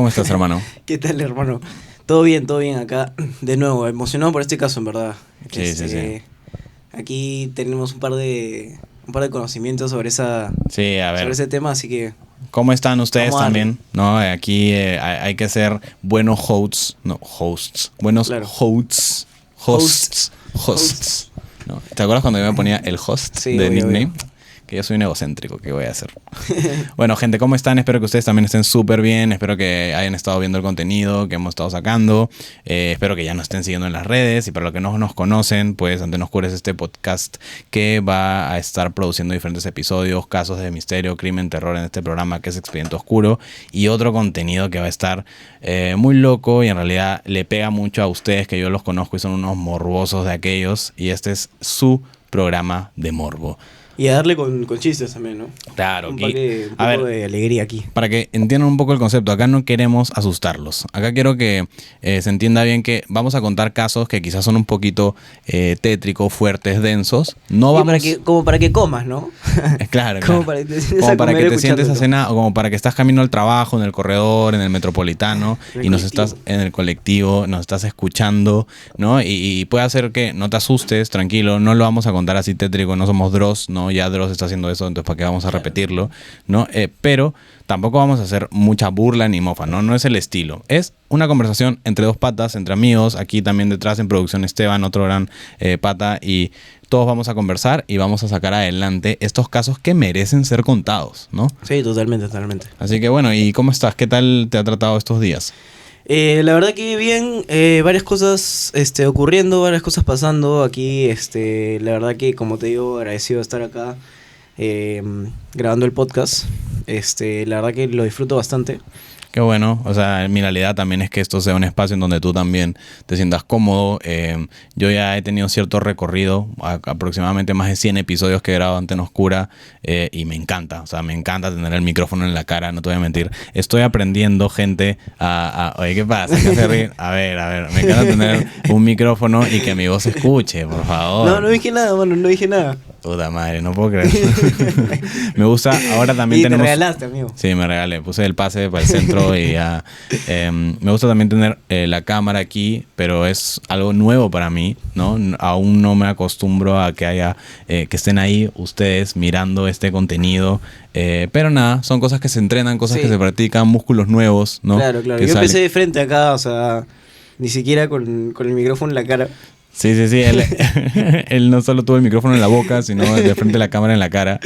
¿cómo estás, hermano? ¿Qué tal, hermano? Todo bien acá. De nuevo, emocionado por este caso, en verdad. Sí. Aquí tenemos un par de conocimientos sobre Sí, a sobre ver, ese tema, así que ¿cómo están ustedes vamos a darle. también? No, aquí hay que ser buenos buenos Claro. hosts. Hosts. No, ¿te acuerdas cuando yo me ponía el host Sí, de obvio. nickname? Que yo soy un egocéntrico, ¿qué voy a hacer? Bueno, gente, ¿cómo están? Espero que ustedes también estén súper bien. Espero que hayan estado viendo el contenido que hemos estado sacando. Espero que ya nos estén siguiendo en las redes. Y para los que no nos conocen, pues Ante Nos Oscuro es este podcast que va a estar produciendo diferentes episodios, casos de misterio, crimen, terror en este programa que es Expediente Oscuro. Y otro contenido que va a estar muy loco y en realidad le pega mucho a ustedes, que yo los conozco y son unos morbosos de aquellos. Y este es su programa de morbo. Y a darle con chistes también, ¿no? Claro, Un aquí, poco de alegría aquí. para que entiendan un poco el concepto, acá no queremos asustarlos. Acá quiero que se entienda bien que vamos a contar casos que quizás son un poquito tétricos, fuertes, densos. No Y vamos... como para que comas, ¿no? Claro, Como claro. para que te sientes Como a para comer que te sientes a escuchándolo. cenar, o como para que estás camino al trabajo, en el corredor, en el metropolitano, En el y nos colectivo. estás en el colectivo, nos estás escuchando, ¿no? Y puede hacer que no te asustes, tranquilo, no lo vamos a contar así tétrico, no somos Dross, ¿no? Ya Dross está haciendo eso, entonces ¿para qué vamos a repetirlo? ¿No? Pero tampoco vamos a hacer mucha burla ni mofa, ¿no? No es el estilo. Es una conversación entre dos patas, entre amigos. Aquí también detrás en producción Esteban, otro gran pata, y todos vamos a conversar y vamos a sacar adelante estos casos que merecen ser contados, ¿no? Sí, totalmente. Así que bueno, ¿y cómo estás? ¿Qué tal te ha tratado estos días? La verdad que bien, varias cosas ocurriendo, varias cosas pasando aquí. La verdad que, como te digo, agradecido de estar acá grabando el podcast. La verdad que lo disfruto bastante. Qué bueno, o sea, mi realidad también es que esto sea un espacio en donde tú también te sientas cómodo. Yo ya he tenido cierto recorrido, aproximadamente más de 100 episodios que he grabado Ante Nos Oscuro, y me encanta, o sea, me encanta tener el micrófono en la cara, no te voy a mentir. Estoy aprendiendo, gente, oye, ¿qué pasa? ¿Qué hace reír? A ver, me encanta tener un micrófono y que mi voz se escuche, por favor. No dije nada, mano, no dije nada. Puta madre, no puedo creer. Me gusta, ahora también Y tenemos... te regalaste, amigo. Sí, me regalé, puse el pase para el centro y ya. Me gusta también tener la cámara aquí, pero es algo nuevo para mí, ¿no? Aún no me acostumbro a que haya, que estén ahí ustedes mirando este contenido. Pero nada, son cosas que se entrenan, cosas Sí. que se practican, músculos nuevos, ¿no? Claro. Que Yo salen. empecé de frente acá, o sea, ni siquiera con el micrófono en la cara. Sí, él no solo tuvo el micrófono en la boca, sino de frente a la cámara en la cara.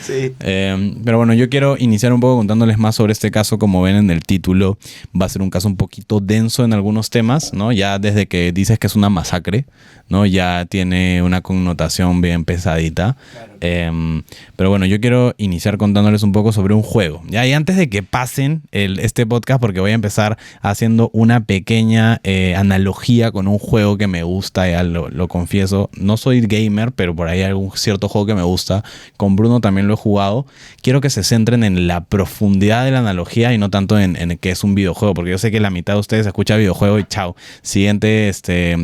Sí. Pero bueno, yo quiero iniciar un poco contándoles más sobre este caso. Como ven en el título, va a ser un caso un poquito denso en algunos temas, ¿no? Ya desde que dices que es una masacre, ¿no? Ya tiene una connotación bien pesadita. Claro. Pero bueno, yo quiero iniciar contándoles un poco sobre un juego. Ya, y antes de que pasen este podcast, porque voy a empezar haciendo una pequeña analogía con un juego que me gusta, ya lo confieso. No soy gamer, pero por ahí hay algún cierto juego que me gusta. Con Bruno también lo he jugado. Quiero que se centren en la profundidad de la analogía y no tanto en que es un videojuego, porque yo sé que la mitad de ustedes escucha videojuego y chao. Siguiente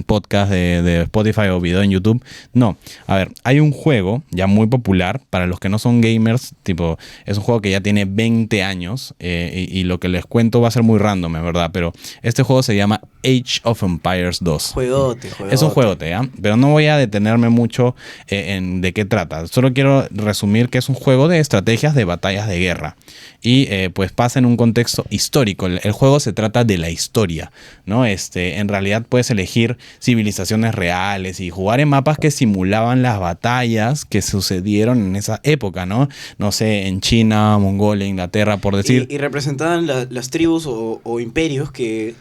podcast de Spotify o video en YouTube. No, a ver, hay un juego ya muy popular para los que no son gamers, tipo, es un juego que ya tiene 20 años y lo que les cuento va a ser muy random, en verdad, pero este juego se llama Age of Empires 2. Juegote. Es un juegote, ¿ya? Pero no voy a detenerme mucho en de qué trata. Solo quiero resumir que es un juego de estrategias de batallas de guerra. Y pues pasa en un contexto histórico. El juego se trata de la historia, ¿no? En realidad puedes elegir civilizaciones reales y jugar en mapas que simulaban las batallas que sucedieron en esa época, ¿no? No sé, en China, Mongolia, Inglaterra, por decir. Y representaban las tribus o imperios que...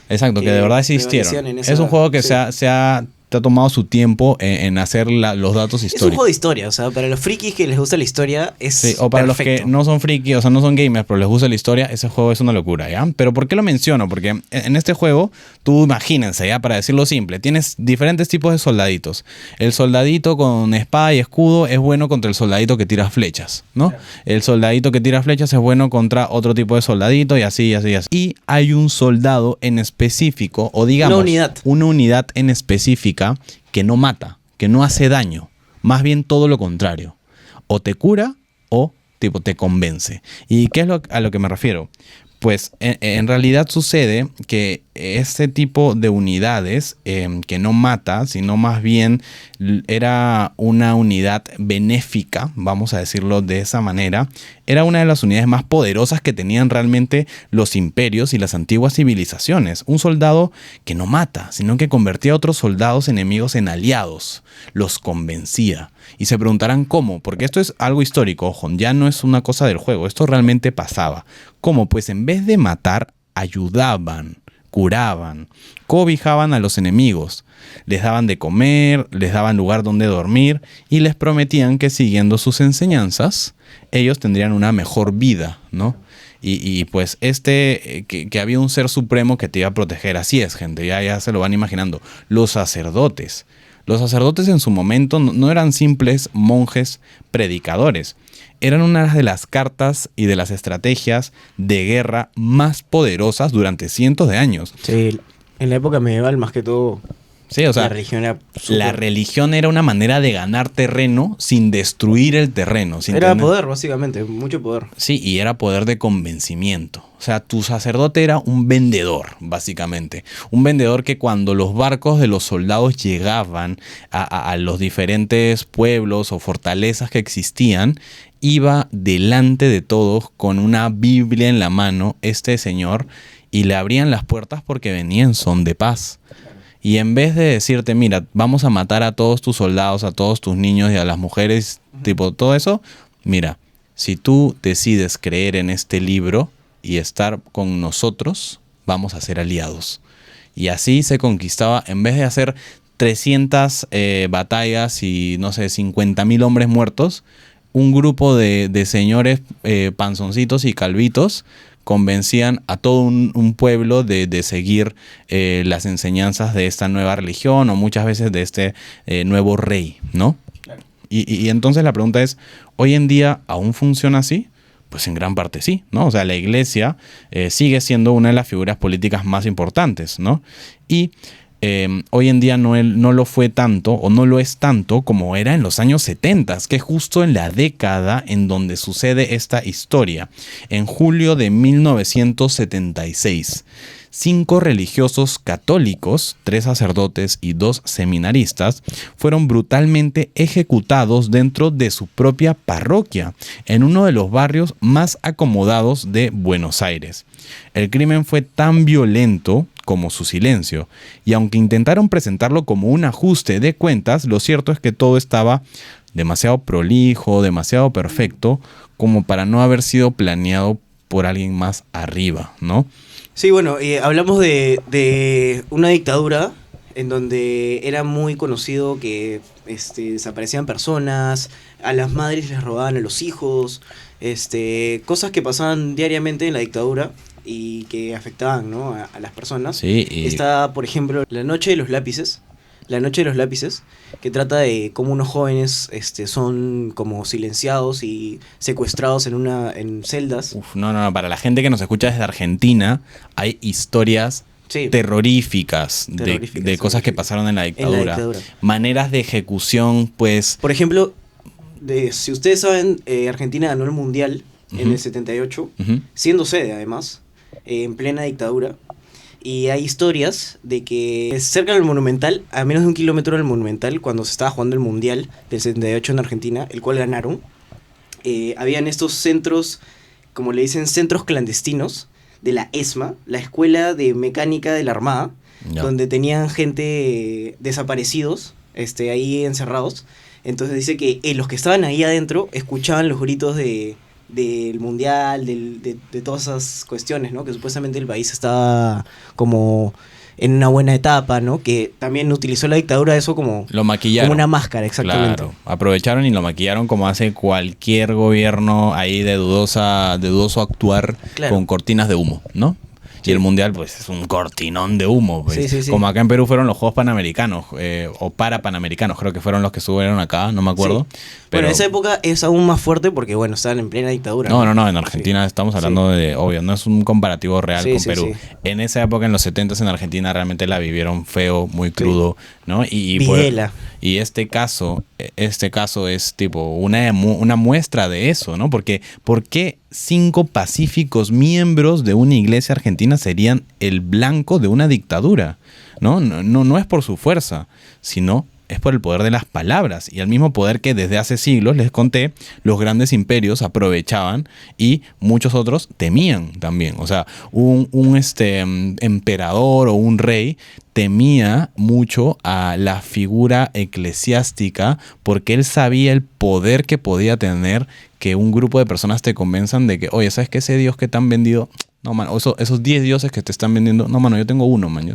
Exacto, que de verdad existieron. Es un juego que sí. se ha tomado su tiempo en hacer los datos Es un históricos. juego de historia, o sea, para los frikis que les gusta la historia es Sí, o para perfecto. los que no son friki, o sea, no son gamers, pero les gusta la historia, ese juego es una locura, ¿ya? Pero ¿por qué lo menciono? Porque en este juego, tú imagínense, ¿ya? Para decirlo simple, tienes diferentes tipos de soldaditos. El soldadito con espada y escudo es bueno contra el soldadito que tira flechas, ¿no? Claro. El soldadito que tira flechas es bueno contra otro tipo de soldadito y así. Y hay un soldado en específico, o digamos, una unidad en específica que no mata, que no hace daño, más bien todo lo contrario. O te cura o tipo te convence. ¿Y qué es a lo que me refiero? Pues en realidad sucede que este tipo de unidades que no mata, sino más bien era una unidad benéfica, vamos a decirlo de esa manera, era una de las unidades más poderosas que tenían realmente los imperios y las antiguas civilizaciones. Un soldado que no mata, sino que convertía a otros soldados enemigos en aliados, los convencía. Y se preguntarán cómo, porque esto es algo histórico, ojo, ya no es una cosa del juego, esto realmente pasaba. ¿Cómo? Pues en vez de matar, ayudaban, curaban, cobijaban a los enemigos, les daban de comer, les daban lugar donde dormir y les prometían que siguiendo sus enseñanzas, ellos tendrían una mejor vida, ¿no? Y pues que había un ser supremo que te iba a proteger. Así es, gente, ya se lo van imaginando. Los sacerdotes. Los sacerdotes en su momento no eran simples monjes predicadores. Eran una de las cartas y de las estrategias de guerra más poderosas durante cientos de años. Sí, en la época medieval más que todo. Sí, o sea, la religión era una manera de ganar terreno sin destruir el terreno. Era poder, básicamente, mucho poder. Sí, y era poder de convencimiento. O sea, tu sacerdote era un vendedor, básicamente. Un vendedor que cuando los barcos de los soldados llegaban a los diferentes pueblos o fortalezas que existían, iba delante de todos con una Biblia en la mano, este señor, y le abrían las puertas porque venía en son de paz. Y en vez de decirte, mira, vamos a matar a todos tus soldados, a todos tus niños y a las mujeres, tipo todo eso, mira, si tú decides creer en este libro y estar con nosotros, vamos a ser aliados. Y así se conquistaba, en vez de hacer 300 batallas y, no sé, 50,000 hombres muertos, un grupo de señores panzoncitos y calvitos convencían a todo un pueblo de seguir las enseñanzas de esta nueva religión o muchas veces de este nuevo rey, ¿no? Claro. Y entonces la pregunta es, ¿hoy en día aún funciona así? Pues en gran parte sí, ¿no? O sea, la iglesia sigue siendo una de las figuras políticas más importantes, ¿no? Y hoy en día no lo fue tanto o no lo es tanto como era en los años 70, que es justo en la década en donde sucede esta historia. En julio de 1976, 5 religiosos católicos, 3 sacerdotes y 2 seminaristas, fueron brutalmente ejecutados dentro de su propia parroquia, en uno de los barrios más acomodados de Buenos Aires. El crimen fue tan violento como su silencio, y aunque intentaron presentarlo como un ajuste de cuentas, lo cierto es que todo estaba demasiado prolijo, demasiado perfecto, como para no haber sido planeado por alguien más arriba, ¿no? Sí, bueno, hablamos de una dictadura en donde era muy conocido que desaparecían personas, a las madres les robaban a los hijos, cosas que pasaban diariamente en la dictadura y que afectaban, ¿no?, a las personas. Sí, Está, por ejemplo, La Noche de los Lápices. La Noche de los Lápices, que trata de cómo unos jóvenes son como silenciados y secuestrados en celdas. No, para la gente que nos escucha desde Argentina, hay historias terroríficas de cosas que pasaron en la dictadura. Maneras de ejecución, pues... Por ejemplo, si ustedes saben, Argentina ganó el Mundial en el 78, siendo sede además, en plena dictadura. Y hay historias de que cerca del Monumental, a menos de 1 kilómetro del Monumental, cuando se estaba jugando el Mundial del 78 en Argentina, el cual ganaron, habían estos centros, como le dicen, centros clandestinos de la ESMA, la Escuela de Mecánica de la Armada, donde tenían gente desaparecidos, ahí encerrados. Entonces dice que los que estaban ahí adentro escuchaban los gritos del mundial, de todas esas cuestiones, ¿no? Que supuestamente el país estaba como en una buena etapa, ¿no? Que también utilizó la dictadura eso como... Lo maquillaron. Como una máscara, exactamente. Claro, aprovecharon y lo maquillaron como hace cualquier gobierno ahí de dudoso actuar, claro, con cortinas de humo, ¿no? Y el mundial, pues, es un cortinón de humo. Pues. Sí. Como acá en Perú fueron los Juegos Panamericanos, o Parapanamericanos, creo que fueron los que subieron acá, no me acuerdo. Sí. Pero en esa época es aún más fuerte porque, bueno, estaban en plena dictadura. No, en Argentina estamos hablando de, obvio, no es un comparativo real con Perú. Sí. En esa época, en los 70s, en Argentina, realmente la vivieron feo, muy crudo, ¿no? Y este caso es tipo una muestra de eso, ¿no? Porque, ¿por qué 5 pacíficos miembros de una iglesia argentina serían el blanco de una dictadura. No es por su fuerza, sino es por el poder de las palabras y el mismo poder que desde hace siglos, les conté, los grandes imperios aprovechaban y muchos otros temían también. O sea, un emperador o un rey temía mucho a la figura eclesiástica porque él sabía el poder que podía tener que un grupo de personas te convenzan de que, oye, ¿sabes qué? Ese Dios que te han vendido... No, mano, esos 10 dioses que te están vendiendo, no, mano, yo tengo uno, man.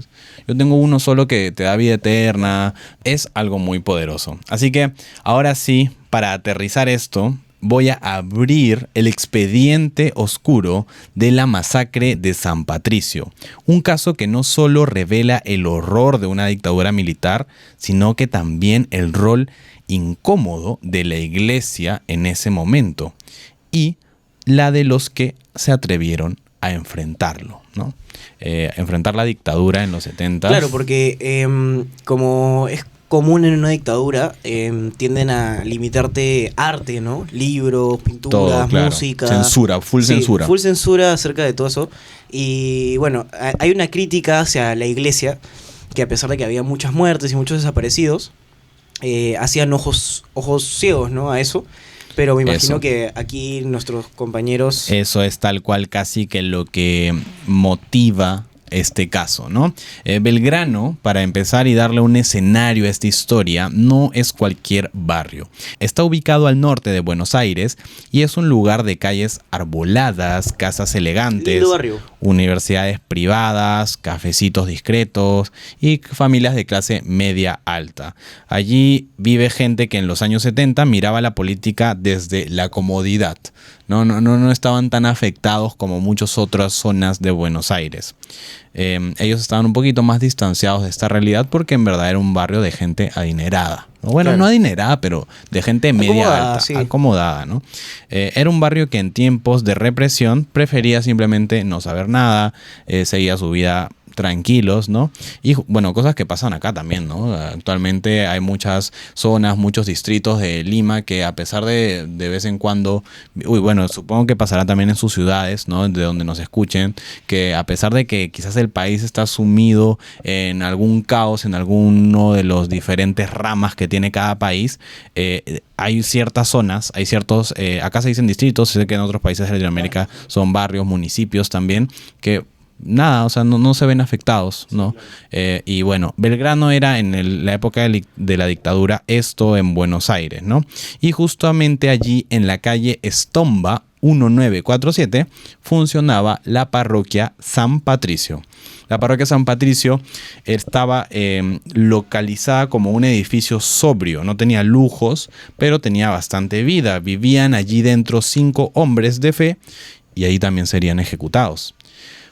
Yo tengo uno solo que te da vida eterna. Es algo muy poderoso. Así que, ahora sí, para aterrizar esto, voy a abrir el expediente oscuro de la masacre de San Patricio. Un caso que no solo revela el horror de una dictadura militar, sino que también el rol incómodo de la iglesia en ese momento. Y la de los que se atrevieron a enfrentarlo, ¿no? Enfrentar la dictadura en los 70. Claro, porque como es común en una dictadura, tienden a limitarte arte, ¿no? Libros, pinturas, todo, claro. música. Censura, full censura. Full censura acerca de todo eso. Y bueno, hay una crítica hacia la iglesia, que a pesar de que había muchas muertes y muchos desaparecidos, hacían ojos ciegos, ¿no? A eso. Pero me imagino que aquí nuestros compañeros... Eso es tal cual casi que lo que motiva este caso, ¿no? Belgrano, para empezar y darle un escenario a esta historia, no es cualquier barrio. Está ubicado al norte de Buenos Aires y es un lugar de calles arboladas, casas elegantes, universidades privadas, cafecitos discretos y familias de clase media alta. Allí vive gente que en los años 70 miraba la política desde la comodidad. No estaban tan afectados como muchas otras zonas de Buenos Aires. Ellos estaban un poquito más distanciados de esta realidad porque en verdad era un barrio de gente adinerada. Bueno, claro. No adinerada, pero de gente media alta, sí. Acomodada, ¿no? Era un barrio que en tiempos de represión prefería simplemente no saber nada, seguía su vida tranquilos, ¿no? Y bueno, cosas que pasan acá también, ¿no? Actualmente hay muchas zonas, muchos distritos de Lima que a pesar de vez en cuando, bueno, supongo que pasará también en sus ciudades, ¿no? De donde nos escuchen, que a pesar de que quizás el país está sumido en algún caos, en alguno de los diferentes ramas que tiene cada país, hay ciertas zonas, hay ciertos, acá se dicen distritos, sé que en otros países de Latinoamérica son barrios, municipios también, que nada, o sea, no se ven afectados, ¿no? Y bueno, Belgrano era en la época de la dictadura, esto en Buenos Aires, ¿no? Y justamente allí en la calle Estomba 1947 funcionaba la parroquia San Patricio. La parroquia San Patricio estaba localizada como un edificio sobrio, no tenía lujos, pero tenía bastante vida. Vivían allí dentro 5 hombres de fe y ahí también serían ejecutados.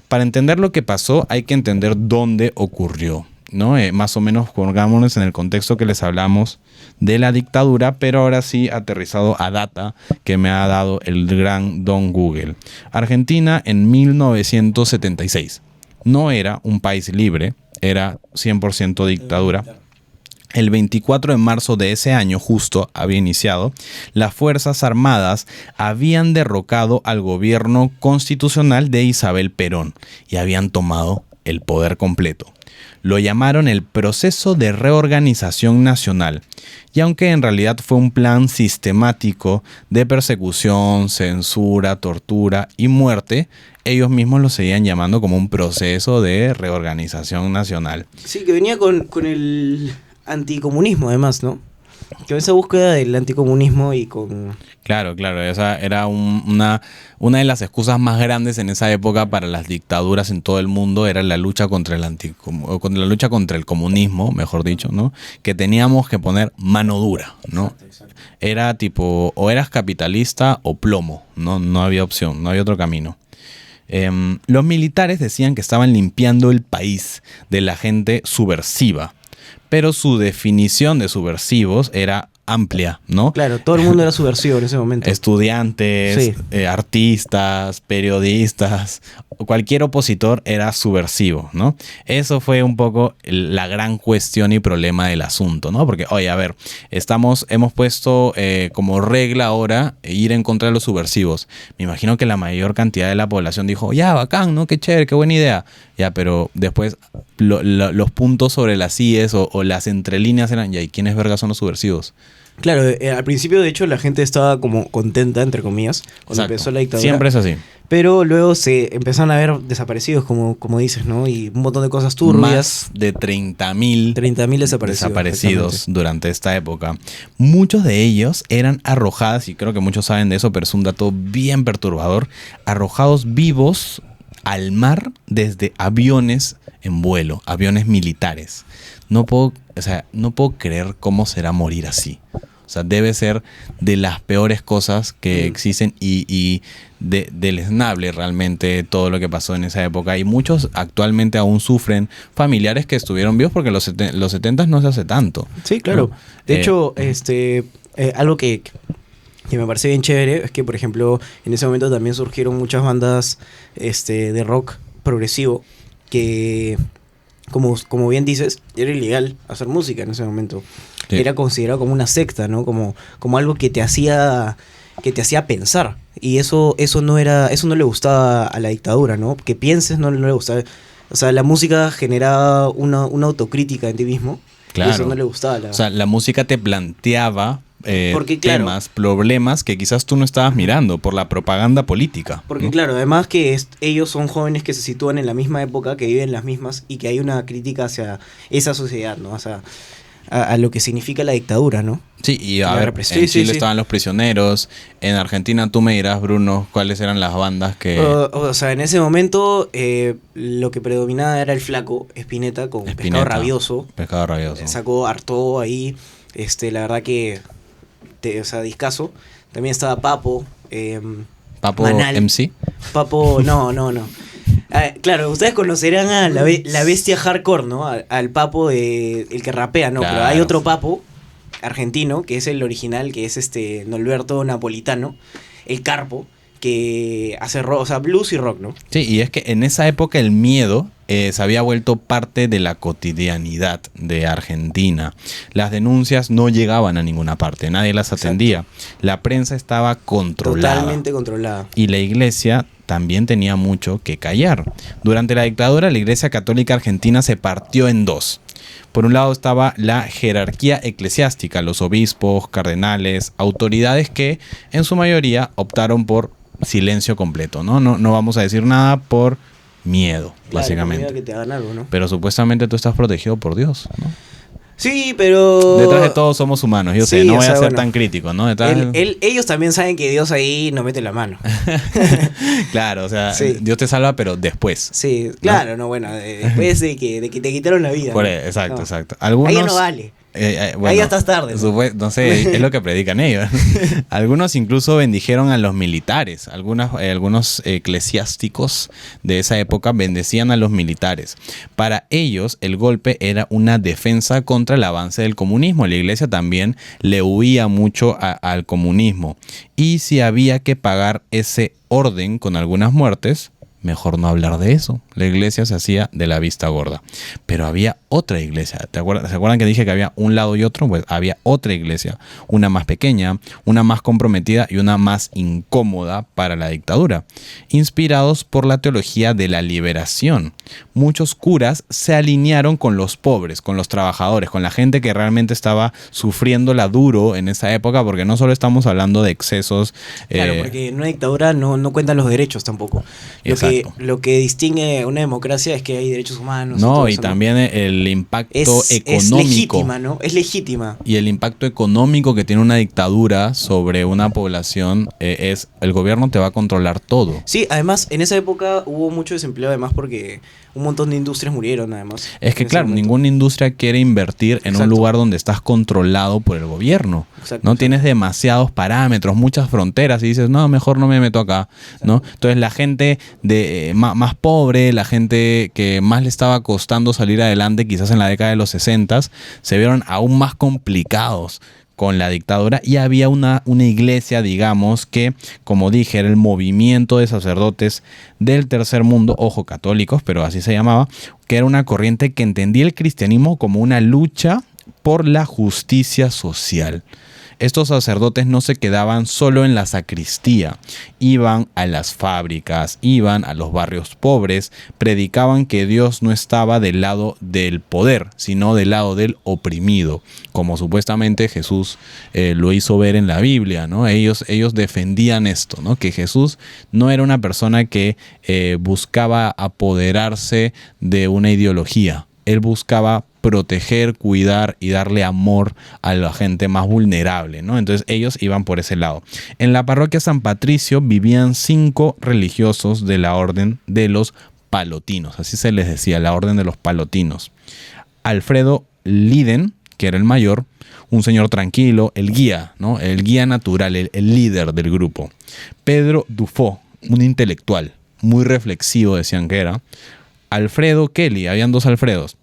Para entender lo que pasó hay que entender dónde ocurrió, ¿no? Más o menos pongámonos en el contexto que les hablamos de la dictadura, pero ahora sí aterrizado a data que me ha dado el gran Don Google. Argentina en 1976 no era un país libre, era 100% dictadura. El 24 de marzo de ese año justo había iniciado, las Fuerzas Armadas habían derrocado al gobierno constitucional de Isabel Perón y habían tomado el poder completo. Lo llamaron el Proceso de Reorganización Nacional, y aunque en realidad fue un plan sistemático de persecución, censura, tortura y muerte, ellos mismos lo seguían llamando como un proceso de reorganización nacional. Sí, que venía con el anticomunismo además, ¿no? Que esa búsqueda del anticomunismo y con... Claro, esa era una de las excusas más grandes en esa época para las dictaduras en todo el mundo, era la lucha contra el comunismo, mejor dicho, ¿no? Que teníamos que poner mano dura, ¿no? Exacto. Era tipo, o eras capitalista o plomo, no había opción, no había otro camino. Los militares decían que estaban limpiando el país de la gente subversiva, pero su definición de subversivos era amplia, ¿no? Claro, todo el mundo era subversivo en ese momento. Estudiantes, Sí. artistas, periodistas, cualquier opositor era subversivo, ¿no? Eso fue un poco la gran cuestión y problema del asunto, ¿no? Porque, oye, a ver, hemos puesto como regla ahora ir en contra de los subversivos. Me imagino que la mayor cantidad de la población dijo, ya, bacán, ¿no? Qué chévere, qué buena idea. Ya, pero después los puntos sobre las IES o las entrelíneas eran, ya, ¿y quiénes vergas son los subversivos? Claro, al principio de hecho la gente estaba como contenta, entre comillas, cuando Exacto. empezó la dictadura. Siempre es así. Pero luego se empezaron a ver desaparecidos, como dices, ¿no? Y un montón de cosas turbias. Más de 30.000 30.000 desaparecidos. desaparecidos durante esta época. Muchos de ellos eran arrojados, y creo que muchos saben de eso, pero es un dato bien perturbador, arrojados vivos al mar desde aviones en vuelo, aviones militares. No puedo creer cómo será morir así. O sea, debe ser de las peores cosas que existen y deleznable realmente todo lo que pasó en esa época. Y muchos actualmente aún sufren familiares que estuvieron vivos porque los 70 no se hace tanto. Sí, claro. ¿No? De hecho, algo que me parece bien chévere es que, por ejemplo, en ese momento también surgieron muchas bandas de rock progresivo que, como bien dices, era ilegal hacer música en ese momento. Sí. Era considerado como una secta, ¿no? Como algo que te hacía pensar. Y eso no le gustaba a la dictadura, ¿no? Que pienses no le gustaba. O sea, la música generaba una autocrítica en ti mismo. Claro. Y eso no le gustaba. O sea, la música te planteaba Porque, claro, temas, problemas que quizás tú no estabas mirando por la propaganda política. Porque ¿no? claro, además que ellos son jóvenes que se sitúan en la misma época, que viven las mismas y que hay una crítica hacia esa sociedad, ¿no? O sea, a lo que significa la dictadura, ¿no? Sí, y a La ver, represión. en Sí, Chile sí. estaban Los Prisioneros, en Argentina tú me dirás, Bruno, cuáles eran las bandas que... O sea, en ese momento lo que predominaba era el Flaco, Spinetta, con Pescado Spinetta, Rabioso. Pescado Rabioso. Sacó harto ahí, la verdad que, discazo. También estaba Papo, Papo Manal. MC. Papo, no. Claro, ustedes conocerán a la bestia hardcore, ¿no? Al Papo el que rapea, ¿no? Claro. Pero hay otro Papo argentino, que es el original, que es Norberto Napolitano, el Carpo, que hace rock, o sea, blues y rock, ¿no? Sí, y es que en esa época el miedo se había vuelto parte de la cotidianidad de Argentina. Las denuncias no llegaban a ninguna parte, nadie las atendía. La prensa estaba controlada. Totalmente controlada. Y la iglesia también tenía mucho que callar. Durante la dictadura, la Iglesia Católica Argentina se partió en dos. Por un lado estaba la jerarquía eclesiástica, los obispos, cardenales, autoridades que en su mayoría optaron por silencio completo, ¿no? No vamos a decir nada por miedo, Claro, básicamente. por miedo a que te hagan algo, ¿no? Pero supuestamente tú estás protegido por Dios, ¿no? Sí, pero... Detrás de todos somos humanos, yo sé, Sí, no o voy sea, a ser bueno, tan crítico, ¿no? Detrás... ellos también saben que Dios ahí no mete la mano. Claro, o sea, Sí. Dios te salva, pero después. Sí, claro, no, bueno, después de que te quitaron la vida. Por ¿no? Exacto, No. exacto. Algunos, Ahí ya no vale. bueno, Ahí ya estás tarde, ¿no? No sé, es lo que predican ellos. Algunos incluso bendijeron a los militares. Algunos eclesiásticos de esa época bendecían a los militares. Para ellos, el golpe era una defensa contra el avance del comunismo. La iglesia también le huía mucho al comunismo. Y si había que pagar ese orden con algunas muertes, mejor no hablar de eso. La iglesia se hacía de la vista gorda. Pero había otra iglesia. ¿Se acuerdan que dije que había un lado y otro? Pues había otra iglesia. Una más pequeña, una más comprometida y una más incómoda para la dictadura. Inspirados por la teología de la liberación. Muchos curas se alinearon con los pobres, con los trabajadores, con la gente que realmente estaba sufriéndola duro en esa época, porque no solo estamos hablando de excesos. Claro, porque en una dictadura no cuentan los derechos tampoco. Lo que distingue una democracia es que hay derechos humanos. No, y eso, también el impacto económico. Es legítima, ¿no? Es legítima. Y el impacto económico que tiene una dictadura sobre una población es el gobierno te va a controlar todo. Sí, además, en esa época hubo mucho desempleo, además, porque un montón de industrias murieron, además. Es que, en ese claro, momento. ninguna industria quiere invertir en un Exacto. lugar donde estás controlado por el gobierno. Exacto, No exacto. tienes demasiados parámetros, muchas fronteras y dices, no, mejor no me meto acá, ¿no? Entonces la gente más pobre, la gente que más le estaba costando salir adelante, quizás en la década de los 60, se vieron aún más complicados con la dictadura, y había una iglesia, digamos, que, como dije, era el movimiento de sacerdotes del tercer mundo, ojo, católicos, pero así se llamaba, que era una corriente que entendía el cristianismo como una lucha por la justicia social. Estos sacerdotes no se quedaban solo en la sacristía, iban a las fábricas, iban a los barrios pobres, predicaban que Dios no estaba del lado del poder, sino del lado del oprimido, como supuestamente Jesús lo hizo ver en la Biblia, ¿no? Ellos defendían esto, ¿no? Que Jesús no era una persona que buscaba apoderarse de una ideología. Él buscaba proteger, cuidar y darle amor a la gente más vulnerable, ¿no? Entonces ellos iban por ese lado. En la parroquia San Patricio vivían 5 religiosos de la orden de los palotinos, así se les decía, la orden de los palotinos. Alfredo Liden, que era el mayor, un señor tranquilo, el guía, ¿no? El guía natural, el líder del grupo. Pedro Dufaux, un intelectual, muy reflexivo decían que era. Alfredo Kelly, habían 2 Alfredos,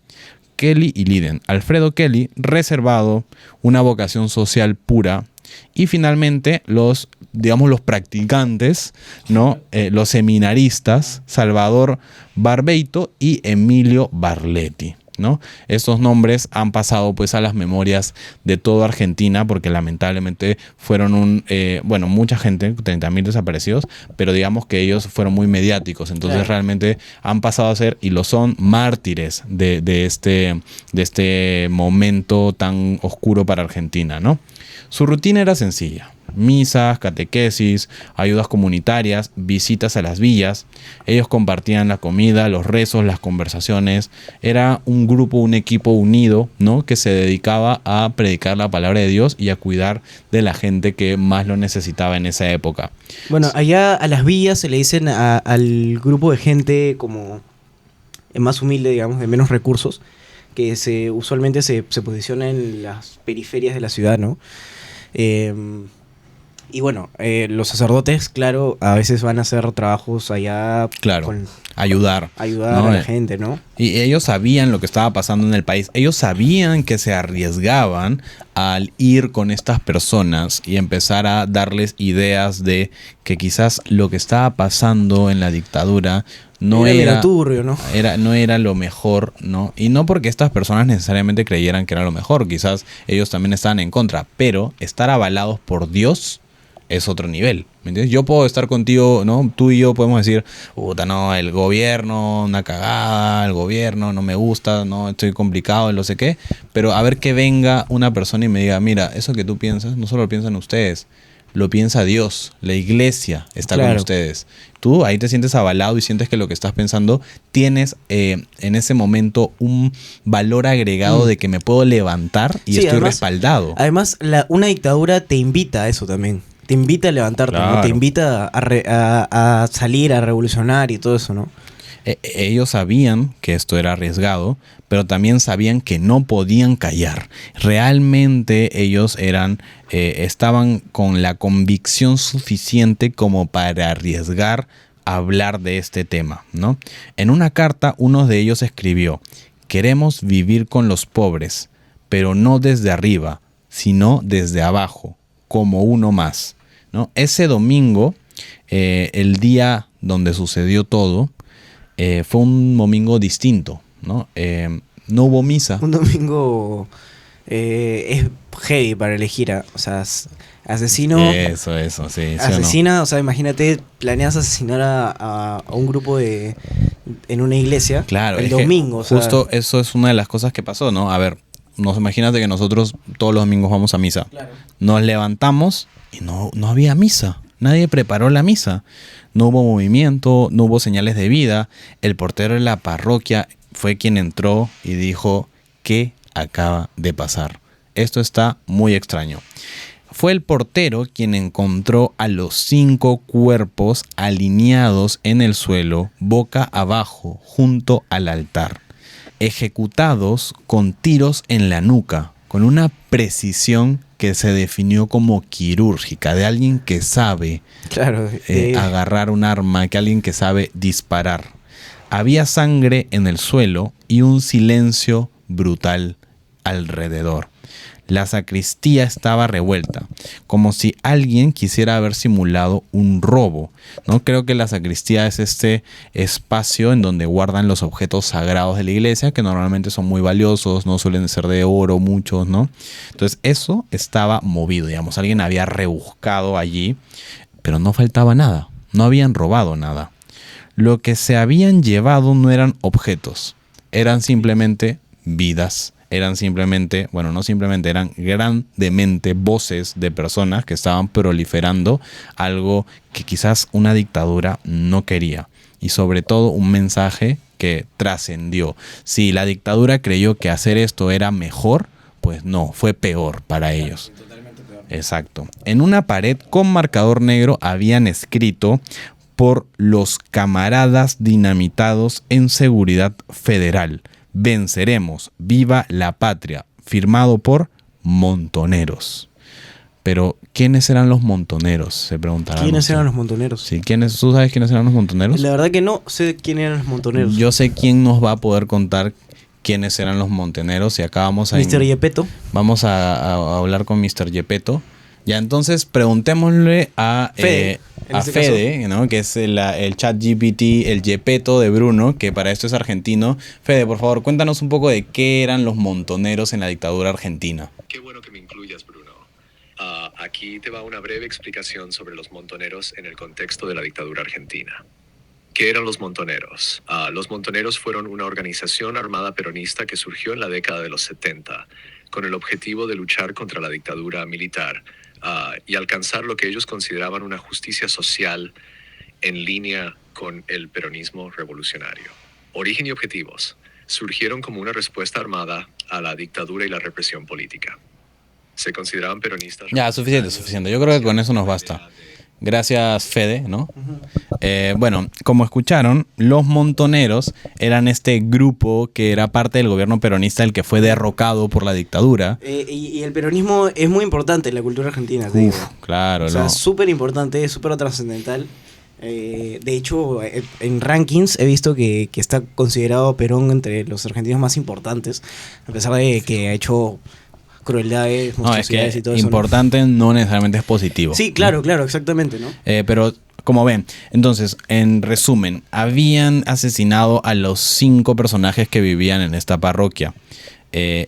Kelly y Liden. Alfredo Kelly, reservado, una vocación social pura. Y finalmente los practicantes, ¿no? Los seminaristas, Salvador Barbeito y Emilio Barletti, ¿no? Estos nombres han pasado pues a las memorias de toda Argentina porque lamentablemente fueron mucha gente, 30.000 desaparecidos, pero digamos que ellos fueron muy mediáticos, entonces realmente han pasado a ser y lo son mártires de este momento tan oscuro para Argentina, ¿no? Su rutina era sencilla: misas, catequesis, ayudas comunitarias, visitas a las villas. Ellos compartían la comida, los rezos, las conversaciones. Era un grupo, un equipo unido, ¿no? Que se dedicaba a predicar la palabra de Dios y a cuidar de la gente que más lo necesitaba en esa época. Bueno, allá a las villas se le dicen al grupo de gente como más humilde, digamos, de menos recursos, que usualmente se posiciona en las periferias de la ciudad, ¿no? Y bueno, los sacerdotes, claro, a veces van a hacer trabajos allá. Claro, ayudar, ¿no? A la gente, ¿no? Y ellos sabían lo que estaba pasando en el país. Ellos sabían que se arriesgaban al ir con estas personas y empezar a darles ideas de que quizás lo que estaba pasando en la dictadura no era turbio, ¿no? No era lo mejor, ¿no? Y no porque estas personas necesariamente creyeran que era lo mejor, quizás ellos también estaban en contra, pero estar avalados por Dios es otro nivel, ¿me entiendes? Yo puedo estar contigo, ¿no? Tú y yo podemos decir, puta, no, el gobierno, una cagada, el gobierno no me gusta, no, estoy complicado, no sé qué, pero a ver que venga una persona y me diga, mira, eso que tú piensas, no solo lo piensan ustedes, lo piensa Dios, la iglesia está con ustedes. Tú ahí te sientes avalado y sientes que lo que estás pensando tienes en ese momento un valor agregado de que me puedo levantar y estoy respaldado. Además, una dictadura te invita a eso también. Te invita a levantarte, ¿no? Te invita a salir, a revolucionar y todo eso, ¿no? Ellos sabían que esto era arriesgado, pero también sabían que no podían callar. Realmente ellos estaban con la convicción suficiente como para arriesgar a hablar de este tema, ¿no? En una carta, uno de ellos escribió: queremos vivir con los pobres, pero no desde arriba, sino desde abajo, como uno más, ¿no? Ese domingo, el día donde sucedió todo, fue un domingo distinto, ¿no? No hubo misa. Un domingo es heavy para elegir, o sea, asesino. Eso, sí. Asesina, o sea, imagínate, planeas asesinar a un grupo en una iglesia. Claro, el domingo. Justo eso es una de las cosas que pasó, ¿no? A ver, imagínate que nosotros todos los domingos vamos a misa. Claro. Nos levantamos y no había misa. Nadie preparó la misa. No hubo movimiento, no hubo señales de vida. El portero de la parroquia fue quien entró y dijo: ¿qué acaba de pasar? Esto está muy extraño. Fue el portero quien encontró a los 5 cuerpos alineados en el suelo, boca abajo, junto al altar, ejecutados con tiros en la nuca, con una precisión que se definió como quirúrgica, de alguien que sabe agarrar un arma, que alguien que sabe disparar. Había sangre en el suelo y un silencio brutal alrededor. La sacristía estaba revuelta, como si alguien quisiera haber simulado un robo, ¿no? Creo que la sacristía es este espacio en donde guardan los objetos sagrados de la iglesia, que normalmente son muy valiosos, no suelen ser de oro muchos, ¿no? Entonces eso estaba movido, digamos, alguien había rebuscado allí, pero no faltaba nada, no habían robado nada. Lo que se habían llevado no eran objetos, eran simplemente vidas. Eran simplemente, bueno, no simplemente, eran grandemente voces de personas que estaban proliferando algo que quizás una dictadura no quería. Y sobre todo un mensaje que trascendió. Si la dictadura creyó que hacer esto era mejor, pues no, fue peor para ellos. Totalmente peor. Exacto. En una pared con marcador negro habían escrito: por los camaradas dinamitados en seguridad federal. Venceremos, viva la patria, firmado por montoneros. Pero, ¿quiénes eran los montoneros? Se preguntarán. ¿Quiénes eran los montoneros? Sí, ¿tú sabes quiénes eran los montoneros? La verdad que no sé quiénes eran los montoneros. Yo sé quién nos va a poder contar quiénes eran los montoneros y acá vamos a... Mr. Yepeto. Vamos a hablar con Mr. Yepeto. Ya, entonces preguntémosle a Fede, Fede, ¿no? Que es el ChatGPT, el Yepeto de Bruno, que para esto es argentino. Fede, por favor, cuéntanos un poco de qué eran los montoneros en la dictadura argentina. Qué bueno que me incluyas, Bruno. Aquí te va una breve explicación sobre los montoneros en el contexto de la dictadura argentina. ¿Qué eran los montoneros? Los montoneros fueron una organización armada peronista que surgió en la década de los 70 con el objetivo de luchar contra la dictadura militar y alcanzar lo que ellos consideraban una justicia social en línea con el peronismo revolucionario. Origen y objetivos. Surgieron como una respuesta armada a la dictadura y la represión política. Se consideraban peronistas. Ya, suficiente. Yo creo que con eso nos basta. Gracias, Fede, ¿no? Bueno, como escucharon, los montoneros eran este grupo que era parte del gobierno peronista, el que fue derrocado por la dictadura. Y el peronismo es muy importante en la cultura argentina, te digo. Claro, o sea, súper importante, súper trascendental. De hecho, en rankings he visto que está considerado Perón entre los argentinos más importantes, a pesar de que ha hecho crueldades, monstruosidades y todo eso. Importante no necesariamente es positivo. Sí, claro, exactamente, ¿no? Pero como ven, entonces, en resumen, habían asesinado a los 5 personajes que vivían en esta parroquia.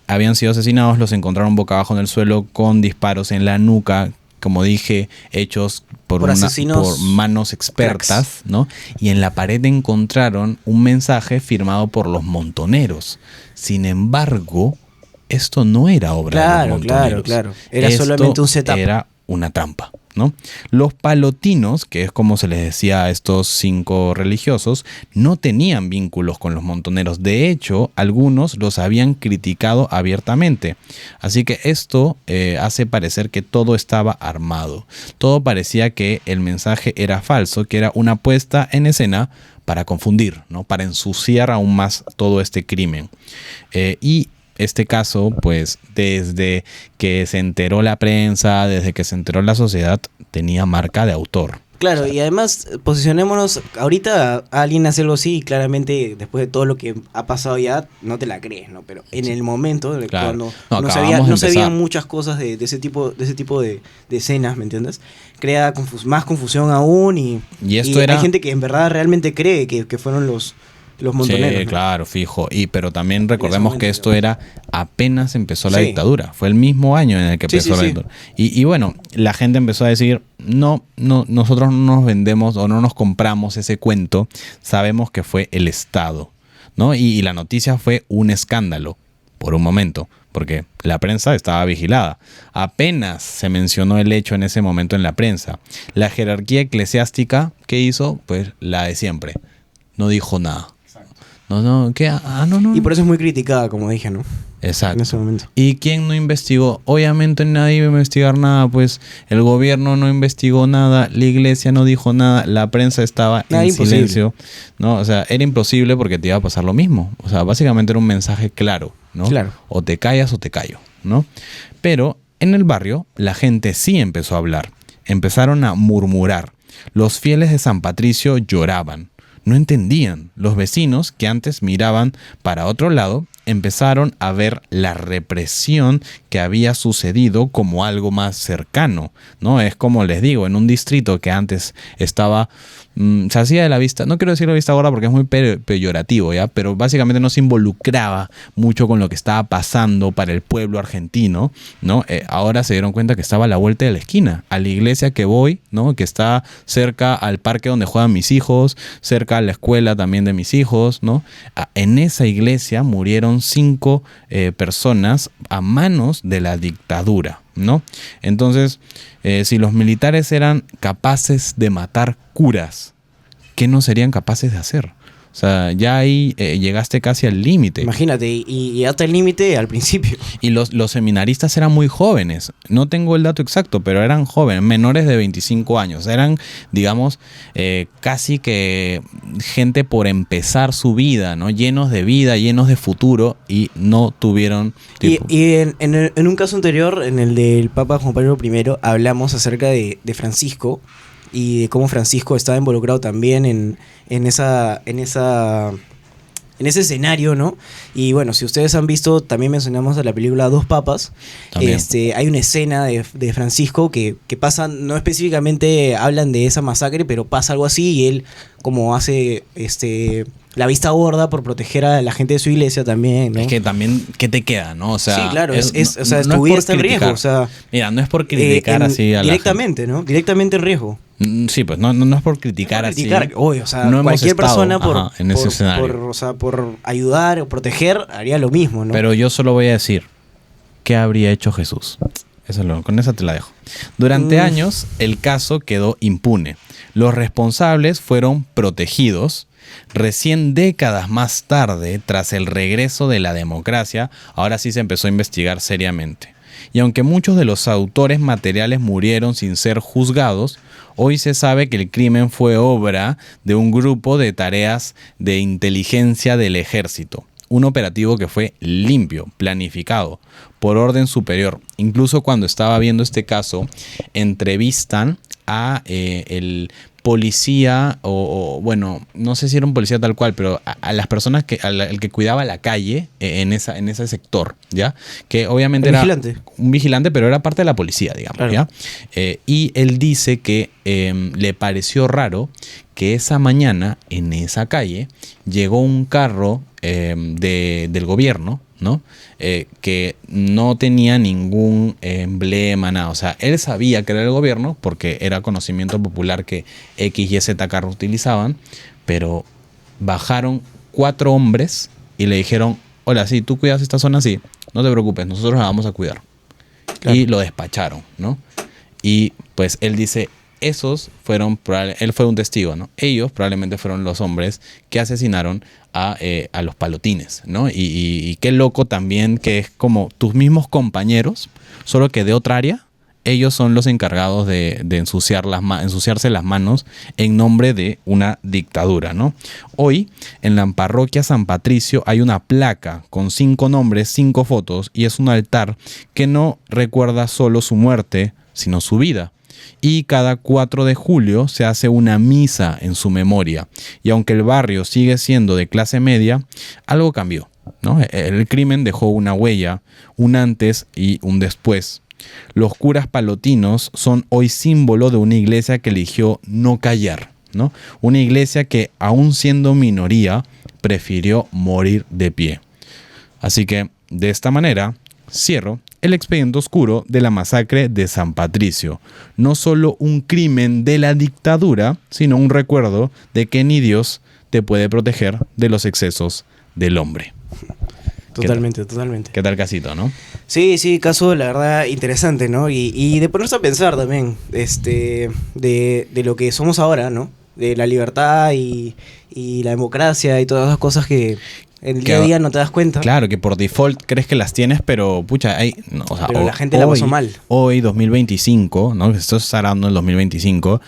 Habían sido asesinados, los encontraron boca abajo en el suelo con disparos en la nuca, como dije, hechos por manos expertas, cracks, ¿no? Y en la pared encontraron un mensaje firmado por los montoneros. Sin embargo, esto no era obra de los montoneros. Claro. Era solamente un setup. Era una trampa, ¿no? Los palotinos, que es como se les decía a estos 5 religiosos, no tenían vínculos con los montoneros. De hecho, algunos los habían criticado abiertamente. Así que esto hace parecer que todo estaba armado. Todo parecía que el mensaje era falso, que era una puesta en escena para confundir, ¿no? Para ensuciar aún más todo este crimen. Y este caso, pues, desde que se enteró la prensa, desde que se enteró la sociedad, tenía marca de autor. Claro, y además, posicionémonos, ahorita alguien hace algo así y claramente, después de todo lo que ha pasado ya, no te la crees, ¿no? Pero en el momento, cuando no sabían muchas cosas de ese tipo de escenas, ¿me entiendes? Crea más confusión aún y hay gente que en verdad realmente cree que fueron los montoneros. Sí, ¿no? Claro, fijo. Pero también recordemos que esto era apenas empezó la dictadura. Fue el mismo año en el que empezó la dictadura. Y bueno, la gente empezó a decir, no, nosotros no nos vendemos o no nos compramos ese cuento. Sabemos que fue el Estado, ¿no? Y la noticia fue un escándalo por un momento, porque la prensa estaba vigilada. Apenas se mencionó el hecho en ese momento en la prensa. La jerarquía eclesiástica, ¿qué hizo? Pues la de siempre. No dijo nada. No. Y por eso es muy criticada, como dije, ¿no? Exacto. En ese momento. ¿Y quién no investigó? Obviamente nadie iba a investigar nada, pues el gobierno no investigó nada, la iglesia no dijo nada, la prensa estaba en silencio, ¿no? O sea, era imposible porque te iba a pasar lo mismo. O sea, básicamente era un mensaje claro, ¿no? Claro. O te callas o te callo, ¿no? Pero en el barrio la gente sí empezó a hablar. Empezaron a murmurar. Los fieles de San Patricio lloraban. No entendían. Los vecinos, que antes miraban para otro lado, empezaron a ver la represión que había sucedido como algo más cercano, ¿no? Es como les digo, en un distrito que antes estaba, se hacía de la vista, no quiero decir la vista gorda porque es muy peyorativo, ¿ya? Pero básicamente no se involucraba mucho con lo que estaba pasando para el pueblo argentino, ¿no? Ahora se dieron cuenta que estaba a la vuelta de la esquina, a la iglesia que voy, ¿no? Que está cerca al parque donde juegan mis hijos, cerca a la escuela también de mis hijos, ¿no? En esa iglesia murieron 5 personas a manos de la dictadura, ¿no? Entonces, si los militares eran capaces de matar curas, ¿qué no serían capaces de hacer? O sea, ya ahí llegaste casi al límite. Imagínate, y hasta el límite al principio. Y los seminaristas eran muy jóvenes. No tengo el dato exacto, pero eran jóvenes, menores de 25 años. Eran, digamos, casi que gente por empezar su vida, ¿no? Llenos de vida, llenos de futuro, y no tuvieron... Y en un caso anterior, en el del Papa Juan Pablo I, hablamos acerca de Francisco y de cómo Francisco estaba involucrado también en ese escenario, ¿no? Y bueno, si ustedes han visto, también mencionamos a la película Dos Papas. Hay una escena de Francisco que pasa, no específicamente hablan de esa masacre, pero pasa algo así y él como hace la vista gorda por proteger a la gente de su iglesia también, ¿no? Es que también, ¿qué te queda, no? O sea, sí, claro, o sea, no tu es vida por está en riesgo. criticar. O sea, mira, no es por criticar así a directamente, ¿no? Directamente en riesgo. Sí, pues no es por criticar así. Obvio, o sea, no cualquier persona en ese escenario. por ayudar o proteger haría lo mismo, ¿no? Pero yo solo voy a decir, ¿qué habría hecho Jesús? Con esa te la dejo. Durante años el caso quedó impune. Los responsables fueron protegidos. Recién décadas más tarde, tras el regreso de la democracia, ahora sí se empezó a investigar seriamente. Y aunque muchos de los autores materiales murieron sin ser juzgados, hoy se sabe que el crimen fue obra de un grupo de tareas de inteligencia del ejército. Un operativo que fue limpio, planificado, por orden superior. Incluso cuando estaba viendo este caso, entrevistan a el policía bueno, no sé si era un policía tal cual, pero a las personas el que cuidaba la calle en ese sector, ¿ya? Que obviamente era un vigilante, pero era parte de la policía, digamos, claro. ¿Ya? Y él dice que le pareció raro que esa mañana en esa calle llegó un carro del gobierno, ¿no? Que no tenía ningún emblema, nada. O sea, él sabía que era el gobierno porque era conocimiento popular que X y Z carros utilizaban, pero bajaron 4 hombres y le dijeron, hola, sí, tú cuidas esta zona, sí, no te preocupes, nosotros la vamos a cuidar. Claro. Y lo despacharon, ¿no? Y pues él dice, él fue un testigo, ¿no? Ellos probablemente fueron los hombres que asesinaron a los palotines, ¿no? Y qué loco también que es como tus mismos compañeros, solo que de otra área, ellos son los encargados de ensuciarse las manos en nombre de una dictadura, ¿no? Hoy, en la parroquia San Patricio hay una placa con 5 nombres, 5 fotos, y es un altar que no recuerda solo su muerte, sino su vida. Y cada 4 de julio se hace una misa en su memoria. Y aunque el barrio sigue siendo de clase media, algo cambió, ¿no? El crimen dejó una huella, un antes y un después. Los curas palotinos son hoy símbolo de una iglesia que eligió no callar, ¿no? Una iglesia que, aún siendo minoría, prefirió morir de pie. Así que, de esta manera, cierro el expediente oscuro de la masacre de San Patricio. No solo un crimen de la dictadura, sino un recuerdo de que ni Dios te puede proteger de los excesos del hombre. Totalmente. ¿Qué tal casito, no? Sí, caso, la verdad, interesante, ¿no? Y de ponerse a pensar también, de lo que somos ahora, ¿no? De la libertad y la democracia y todas esas cosas que en el día a día no te das cuenta. Claro, que por default crees que las tienes, pero pucha, pero la gente la pasó mal. Hoy, 2025, ¿no? Esto está hablando del 2025,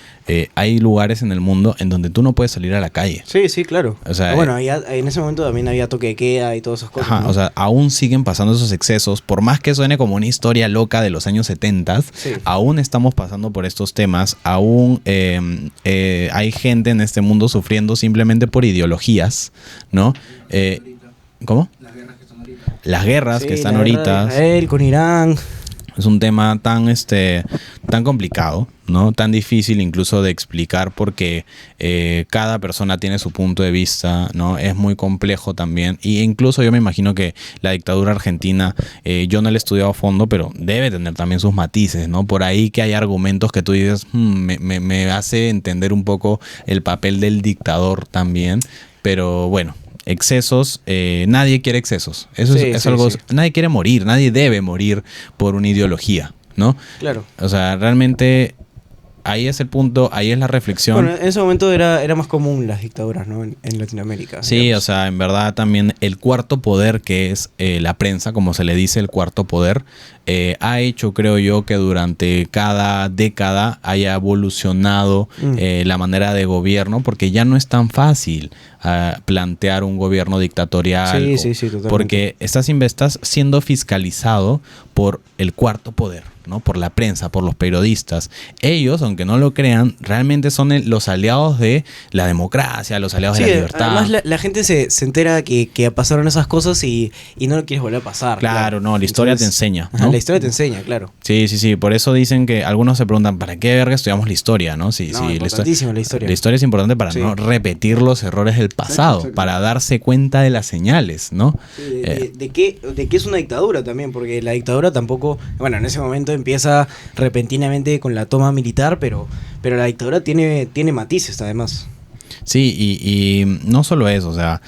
hay lugares en el mundo en donde tú no puedes salir a la calle. Sí, claro. O sea, bueno, en ese momento también había toque de queda y todas esas cosas. Ajá, ¿no? O sea, aún siguen pasando esos excesos, por más que suene como una historia loca de los años 70, sí. Aún estamos pasando por estos temas, aún hay gente en este mundo sufriendo simplemente por ideologías, ¿no? ¿Cómo? Las guerras que están ahorita. las guerras Sí, que están la guerra de ahorita. Israel con Irán. Es un tema tan complicado, ¿no? Tan difícil incluso de explicar porque cada persona tiene su punto de vista, ¿no? Es muy complejo también. Y incluso yo me imagino que la dictadura argentina, yo no la he estudiado a fondo, pero debe tener también sus matices, ¿no? Por ahí que hay argumentos que tú dices, me hace entender un poco el papel del dictador también. Pero bueno. Excesos, nadie quiere excesos. Eso Sí, es sí, algo. sí. Nadie quiere morir, nadie debe morir por una ideología, ¿no? Claro. O sea, realmente ahí es el punto, ahí es la reflexión. Bueno, en ese momento era más común las dictaduras, ¿no? En Latinoamérica. Sí, digamos. o sea, en verdad también el cuarto poder, que es la prensa, como se le dice, el cuarto poder, ha hecho, creo yo, que durante cada década haya evolucionado la manera de gobierno, porque ya no es tan fácil plantear un gobierno dictatorial. Sí, totalmente. Porque estás siendo fiscalizado por el cuarto poder, ¿no? Por la prensa, por los periodistas. Ellos, aunque no lo crean, realmente son los aliados de la democracia, los aliados de la libertad. Además la gente se entera que pasaron esas cosas y no lo quieres volver a pasar. Claro, no, la historia te enseña, ¿no? La historia te enseña, claro. Sí, por eso dicen que algunos se preguntan, ¿para qué verga estudiamos la historia, no? Sí, Importantísima la historia. La historia es importante para no repetir los errores del pasado, Exacto. para darse cuenta de las señales, ¿no? Sí, de qué es una dictadura también, porque la dictadura tampoco, bueno, en ese momento empieza repentinamente con la toma militar, pero la dictadura tiene matices además. Sí, y no solo eso, o sea,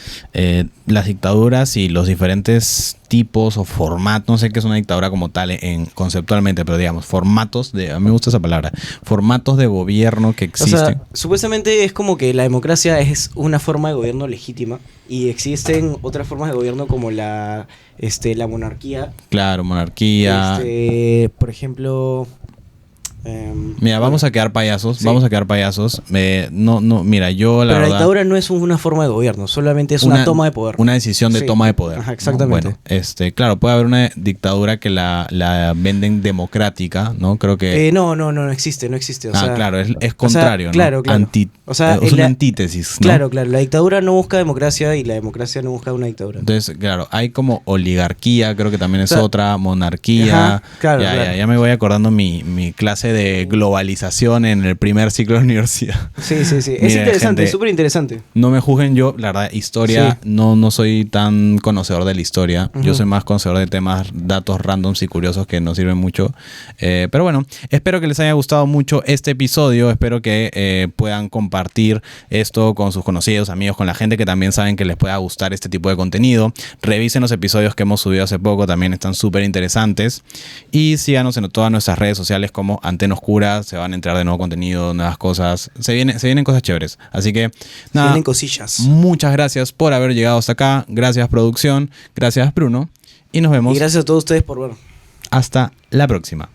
las dictaduras y los diferentes tipos o formatos, no sé qué es una dictadura como tal conceptualmente, pero digamos, formatos a mí me gusta esa palabra, formatos de gobierno que existen. O sea, supuestamente es como que la democracia es una forma de gobierno legítima y existen otras formas de gobierno como la monarquía. Claro, monarquía. Por ejemplo... Mira, vamos a quedar payasos, sí. Mira, yo Pero la verdad, dictadura no es una forma de gobierno, solamente es una toma de poder. Una decisión de Sí. toma de poder. Ajá, exactamente. ¿No? Bueno, claro, puede haber una dictadura que la venden democrática, ¿no? Creo que... No existe. O sea, claro, es contrario, o sea, claro, ¿no? claro. O sea, es una antítesis, ¿no? Claro, la dictadura no busca democracia y la democracia no busca una dictadura. Entonces, claro, hay como oligarquía, creo que también es O sea, otra, monarquía. ajá, claro. Ya me voy acordando mi clase de globalización en el primer ciclo de la universidad. Sí. Es Mira, interesante, gente, es súper interesante. No me juzguen, yo, la verdad, historia, Sí. no soy tan conocedor de la historia. Ujú. Yo soy más conocedor de temas, datos randoms y curiosos que nos sirven mucho. Pero bueno, espero que les haya gustado mucho este episodio. Espero que puedan compartir esto con sus conocidos, amigos, con la gente que también saben que les pueda gustar este tipo de contenido. Revisen los episodios que hemos subido hace poco, también están súper interesantes. Y síganos en todas nuestras redes sociales como Antena Oscura. Se van a entrar de nuevo contenido, nuevas cosas. Se vienen cosas chéveres. Así que, nada. Tienen cosillas. Muchas gracias por haber llegado hasta acá. Gracias, producción. Gracias, Bruno. Y nos vemos Y gracias a todos ustedes por ver. hasta la próxima.